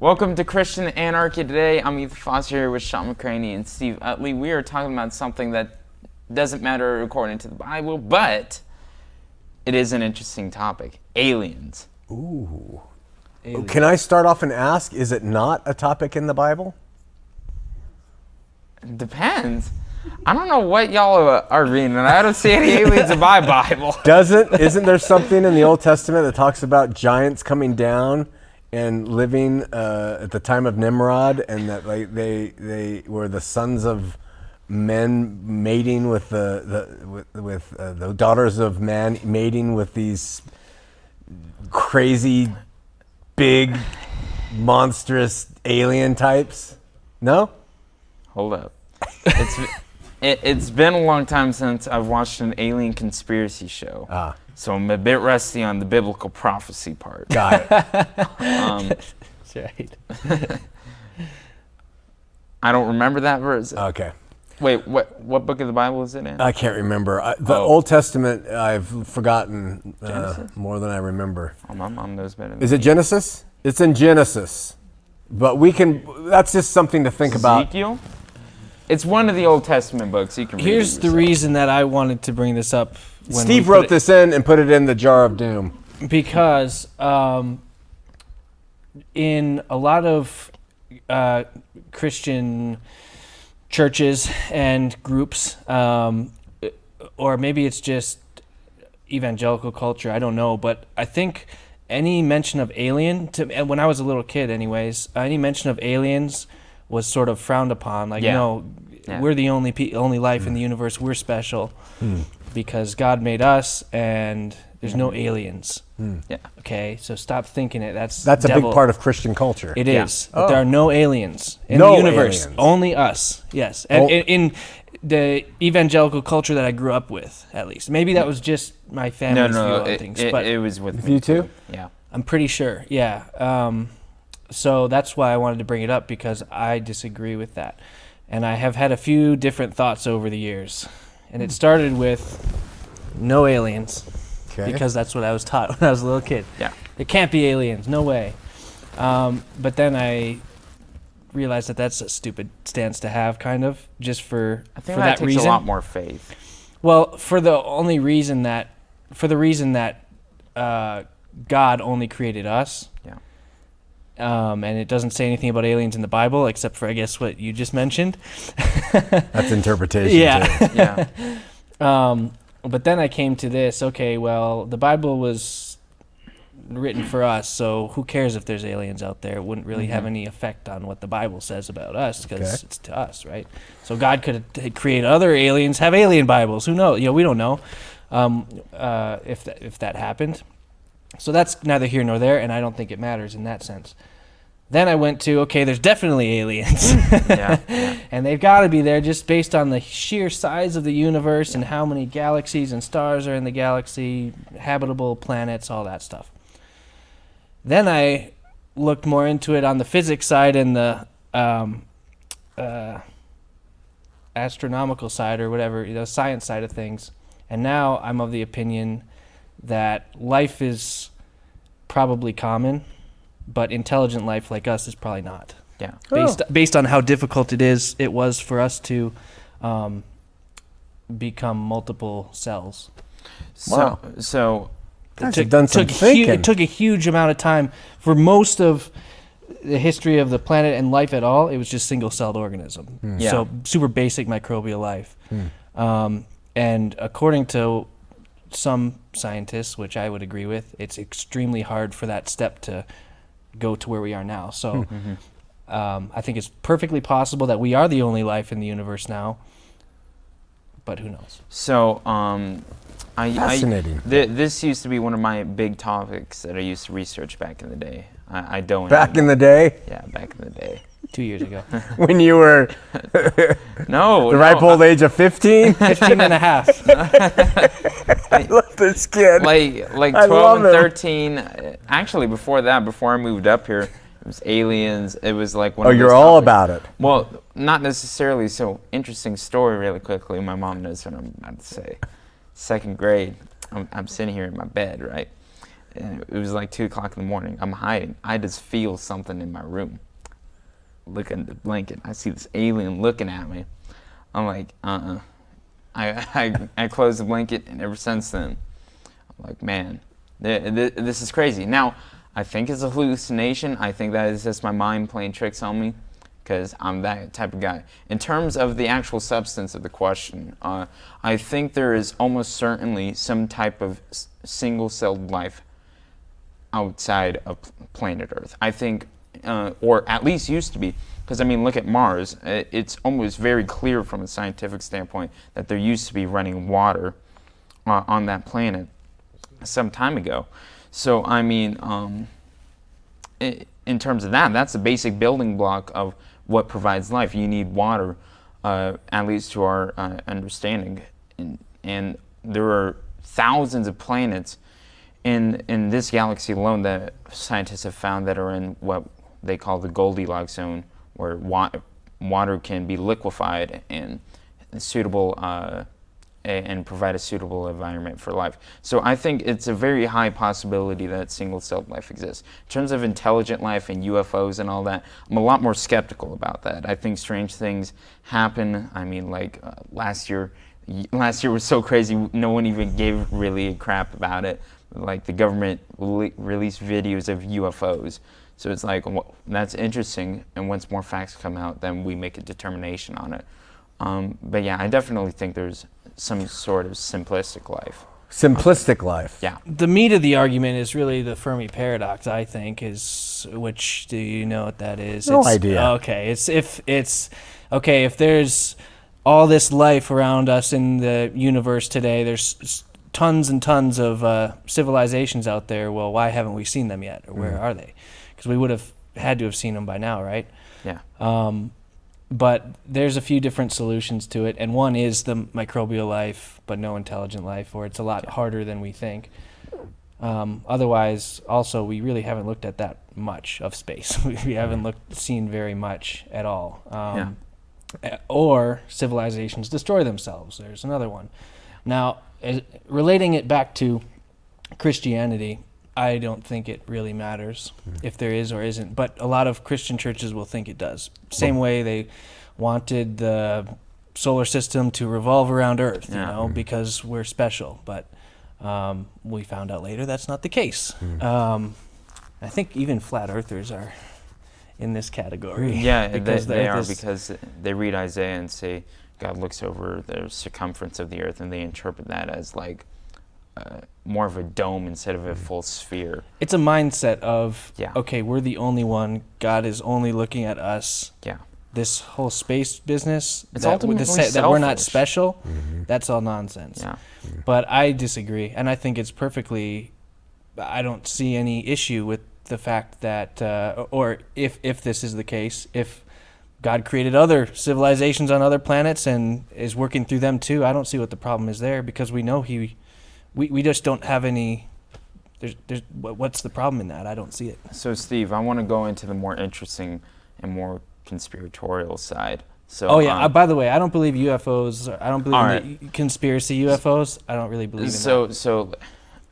Welcome to Christian Anarchy today. I'm Ethan Foster here with Shawn McCraney and Steve Utley. We are talking about something that doesn't matter according to the Bible, but it is an interesting topic. Aliens. Ooh. Aliens. Can I start off and ask, is it not a topic in the Bible? It depends. I don't know what y'all are reading, and I don't see any aliens in my Bible. Isn't there something in the Old Testament that talks about giants coming down and living at the time of Nimrod, and that like they were the sons of men mating with the daughters of man mating with these crazy, big, monstrous alien types? No? Hold up. It's been a long time since I've watched an alien conspiracy show. So I'm a bit rusty on the biblical prophecy part. Got it. That's right. I don't remember that verse. Okay. Wait, what book of the Bible is it in? I can't remember. The Old Testament, I've forgotten more than I remember. Oh, my mom knows better than Is it Genesis? It's in Genesis. But that's just something to think about. Ezekiel? It's one of the Old Testament books. You can read Here's it the yourself. reason that I wanted to bring this up. Steve wrote this in and put it in the jar of doom. Because in a lot of Christian churches and groups, or maybe it's just evangelical culture, I don't know, but I think any mention of alien, when I was a little kid anyways, any mention of aliens was sort of frowned upon. Like, we're the only life in the universe, we're special because God made us and there's no aliens. Yeah. Okay, so stop thinking it. That's a devil. big part of Christian culture. It is. But there are no aliens in No the universe. aliens. Only us. Yes. And in the evangelical culture that I grew up with, at least. Maybe that was just my family's view on things. But it was with me. You too? Yeah. I'm pretty sure. Yeah. So that's why I wanted to bring it up, because I disagree with that. And I have had a few different thoughts over the years. And it started with no aliens. Okay. Because that's what I was taught when I was a little kid. Yeah. It can't be aliens, no way. But then I realized that that's a stupid stance to have, kind of, just for I think for that that takes reason. a lot more faith. Well, for the reason that God only created us. Yeah. And it doesn't say anything about aliens in the Bible, except for, I guess, what you just mentioned. That's interpretation. Yeah. Too. Yeah. But then I came to this, okay, well, the Bible was written for us, so who cares if there's aliens out there? It wouldn't really have any effect on what the Bible says about us, because it's to us, right? So God could have created other aliens, have alien Bibles. Who knows? We don't know if that happened. So that's neither here nor there, and I don't think it matters in that sense. Then I went to, okay, there's definitely aliens. Yeah. And they've got to be there just based on the sheer size of the universe and how many galaxies and stars are in the galaxy, habitable planets, all that stuff. Then I looked more into it on the physics side and the astronomical side, or whatever, the science side of things. And now I'm of the opinion that life is probably common, but intelligent life like us is probably not. Yeah. Based on how difficult it was for us to become multiple cells. So You've done some thinking. It took a huge amount of time. For most of the history of the planet and life at all, it was just single-celled organism. Yeah. So super basic microbial life. And according to some scientists, which I would agree with, it's extremely hard for that step to go to where we are now. So I think it's perfectly possible that we are the only life in the universe now, but who knows? So, Fascinating. This used to be one of my big topics that I used to research back in the day. I don't. Back in the day? Yeah, back in the day. 2 years ago. When you were the ripe old age of 15? 15 and a half. I love this kid. Like I 12 love and him. 13. Actually, before I moved up here, it was aliens. It was like one of you're those all topics. about it. Well, not necessarily. So, interesting story really quickly. My mom knows what I'm about to say. Second grade, I'm sitting here in my bed, right? And it was like 2 o'clock in the morning. I'm hiding. I just feel something in my room. Look at the blanket. I see this alien looking at me. I'm like, I closed the blanket, and ever since then, I'm like, man, this is crazy. Now, I think it's a hallucination. I think that is just my mind playing tricks on me, because I'm that type of guy. In terms of the actual substance of the question, I think there is almost certainly some type of single-celled life outside of planet Earth. I think, or at least used to be, because I mean, look at Mars. It's almost very clear from a scientific standpoint that there used to be running water on that planet some time ago. So I mean, in terms of that, that's the basic building block of what provides life. You need water, at least to our understanding, and there are thousands of planets in this galaxy alone that scientists have found that are in what they call the Goldilocks zone, where water can be liquefied and suitable and provide a suitable environment for life. So I think it's a very high possibility that single-celled life exists. In terms of intelligent life and UFOs and all that, I'm a lot more skeptical about that. I think strange things happen. I mean, like last year was so crazy, no one even gave really a crap about it. Like the government released videos of UFOs. So it's like, well, that's interesting, and once more facts come out, then we make a determination on it. But yeah, I definitely think there's some sort of simplistic life. Simplistic life. Yeah. The meat of the argument is really the Fermi paradox, I think, which, do you know what that is? No idea. Okay, if there's all this life around us in the universe today, there's tons and tons of civilizations out there. Well, why haven't we seen them yet, or where are they? Because we would have had to have seen them by now, right? Yeah. But there's a few different solutions to it, and one is the microbial life, but no intelligent life, or it's a lot harder than we think. Otherwise, also, we really haven't looked at that much of space. We haven't seen very much at all. Or civilizations destroy themselves. There's another one. Now, relating it back to Christianity, I don't think it really matters if there is or isn't, but a lot of Christian churches will think it does. Same way they wanted the solar system to revolve around Earth, because we're special. But we found out later that's not the case. I think even flat earthers are in this category. Yeah, because because they read Isaiah and say God looks over the circumference of the earth, and they interpret that as like more of a dome instead of a full sphere. It's a mindset of, okay, we're the only one. God is only looking at us. Yeah. This whole space business, it's ultimately that we're not special, that's all nonsense. Yeah. But I disagree, and I think it's perfectly, I don't see any issue with the fact that, or if this is the case, if God created other civilizations on other planets and is working through them too, I don't see what the problem is there, because we know we just don't have any. What's the problem in that? I don't see it. So Steve, I want to go into the more interesting and more conspiratorial side. So by the way, I don't believe UFOs. I don't believe in the conspiracy UFOs. I don't really believe in that. So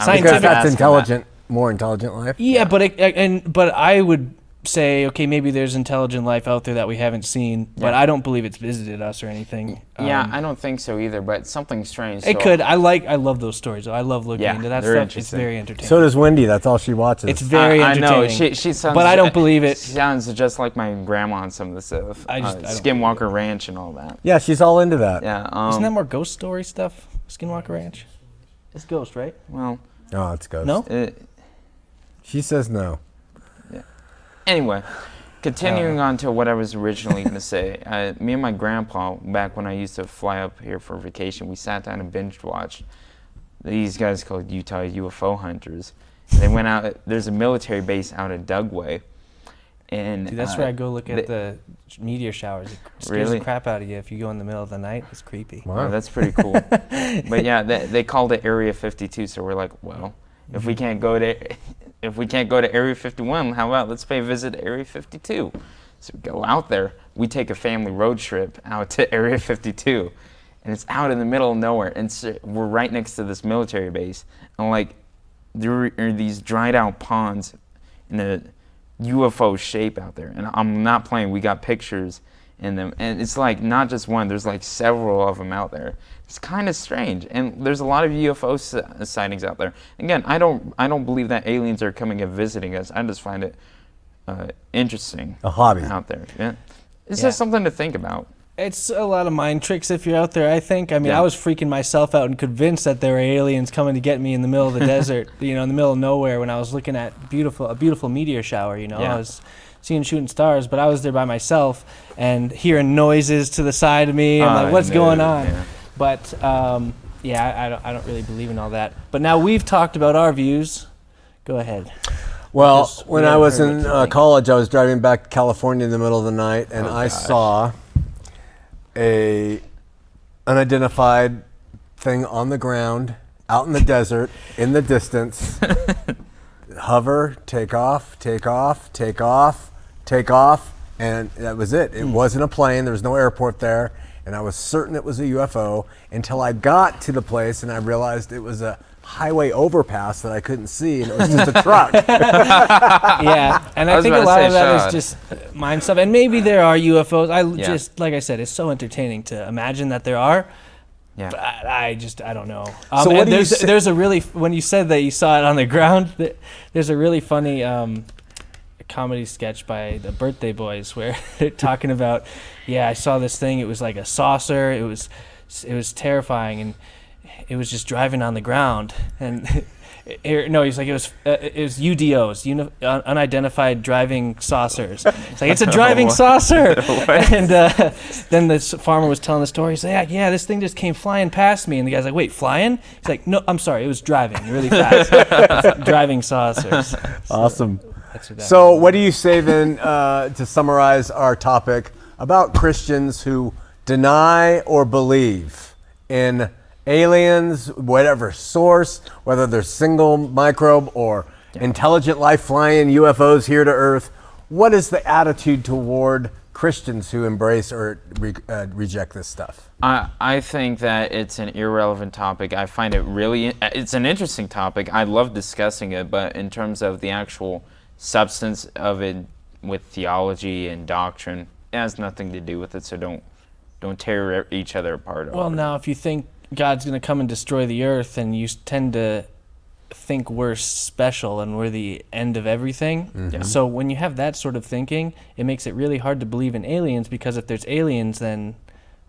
scientific, because that's intelligent, more intelligent life. Yeah, but I would say, okay, maybe there's intelligent life out there that we haven't seen, but I don't believe it's visited us or anything. I don't think so either, but something strange. It could. I love those stories. I love looking into that stuff. It's very entertaining. So does Wendy. That's all she watches. It's very entertaining. I know. She sounds, but I don't believe it. She sounds just like my grandma on some of the stuff. Skinwalker Ranch and all that. Yeah, she's all into that. Yeah. Isn't that more ghost story stuff? Skinwalker Ranch? It's ghost, right? Well. Oh, it's ghost. No? She says no. Anyway, continuing on to what I was originally going to say, me and my grandpa, back when I used to fly up here for vacation, we sat down and binge watched these guys called Utah UFO Hunters. They went out, there's a military base out at Dugway. And dude, that's where I go look at the meteor showers. It scares the crap out of you if you go in the middle of the night. It's creepy. Wow, that's pretty cool. But yeah, they called it Area 52, so we're like, well, if we can't go to Area 51, how about let's pay a visit to Area 52? So we go out there. We take a family road trip out to Area 52, and it's out in the middle of nowhere, and so we're right next to this military base. And like, there are these dried out ponds in a UFO shape out there, and I'm not playing. We got pictures in them, and it's like not just one. There's like several of them out there. It's kind of strange, and there's a lot of UFO sightings out there. Again, I don't believe that aliens are coming and visiting us. I just find it interesting. A hobby out there. Yeah, it's just something to think about. It's a lot of mind tricks if you're out there, I think. I mean, I was freaking myself out and convinced that there were aliens coming to get me in the middle of the desert, in the middle of nowhere when I was looking at a beautiful meteor shower, I was seeing shooting stars, but I was there by myself and hearing noises to the side of me. I'm like, what's going on? Yeah. But, I don't really believe in all that. But now we've talked about our views. Go ahead. Well, when I was in college, I was driving back to California in the middle of the night, and I saw a unidentified thing on the ground out in the desert in the distance. Hover, take off, take off, take off, take off, and that was it. It wasn't a plane. There was no airport there, and I was certain it was a UFO until I got to the place and I realized it was a highway overpass that I couldn't see, and it was just a truck. Yeah, and I think a lot of that is just mind stuff. And maybe there are UFOs. Just, like I said, it's so entertaining to imagine that there are. Yeah. But I don't know. So what do you there's a really, when you said that you saw it on the ground, there's a really funny comedy sketch by the Birthday Boys where they're talking about, I saw this thing. It was like a saucer. It was terrifying, and it was just driving on the ground. And he's like, it was UDOs, unidentified driving saucers. It's like, it's a driving saucer. And then this farmer was telling the story. He's like, this thing just came flying past me. And the guy's like, wait, flying? He's like, no, I'm sorry, it was driving really fast. Driving saucers. Awesome. So what do you say then, to summarize our topic, about Christians who deny or believe in aliens, whatever source, whether they're single microbe or intelligent life flying UFOs here to Earth? What is the attitude toward Christians who embrace or reject this stuff? I think that it's an irrelevant topic. I find it's an interesting topic. I love discussing it, but in terms of the actual substance of it with theology and doctrine, it has nothing to do with it, so don't tear each other apart. Well, now, if you think God's going to come and destroy the earth, and you tend to think we're special and we're the end of everything. Mm-hmm. So when you have that sort of thinking, it makes it really hard to believe in aliens, because if there's aliens, then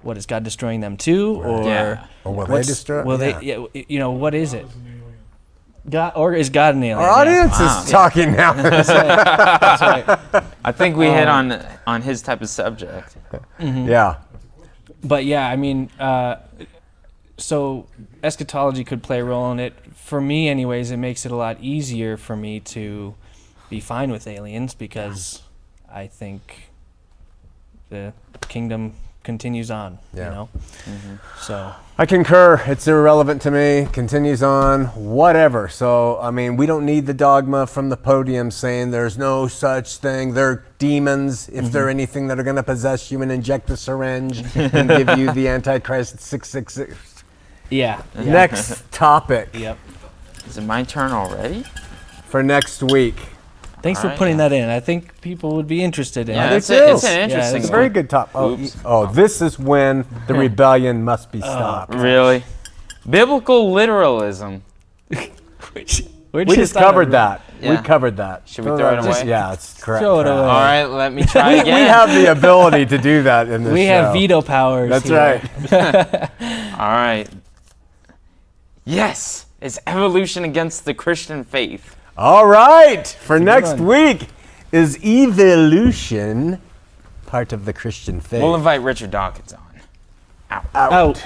what, is God destroying them too? Right. Or will they destroy? Will they? What is it? God, or is God an alien? Our audience is talking now. That's right. I think we hit on his type of subject. Mm-hmm. Yeah. But so eschatology could play a role in it. For me, anyways, it makes it a lot easier for me to be fine with aliens, because I think the kingdom continues on, Mm-hmm. So I concur. It's irrelevant to me. Continues on, whatever. So, I mean, we don't need the dogma from the podium saying there's no such thing. They're demons. If they're anything that are going to possess you and inject the syringe and give you the Antichrist 666. Yeah. Next topic. Yep. Is it my turn already? For next week. Thanks for putting that in. I think people would be interested in it. It's an interesting It's a very good topic. This is when the rebellion must be stopped. Really? Biblical literalism. We just covered that. Yeah. We covered that. Should we throw it away? Yeah, it's correct. Throw it away. All right, let me try again. We have the ability to do that in this show. We have veto powers. That's here. right. All right. Yes, it's evolution against the Christian faith. All right. For next week, is evolution part of the Christian faith? We'll invite Richard Dawkins on. Out.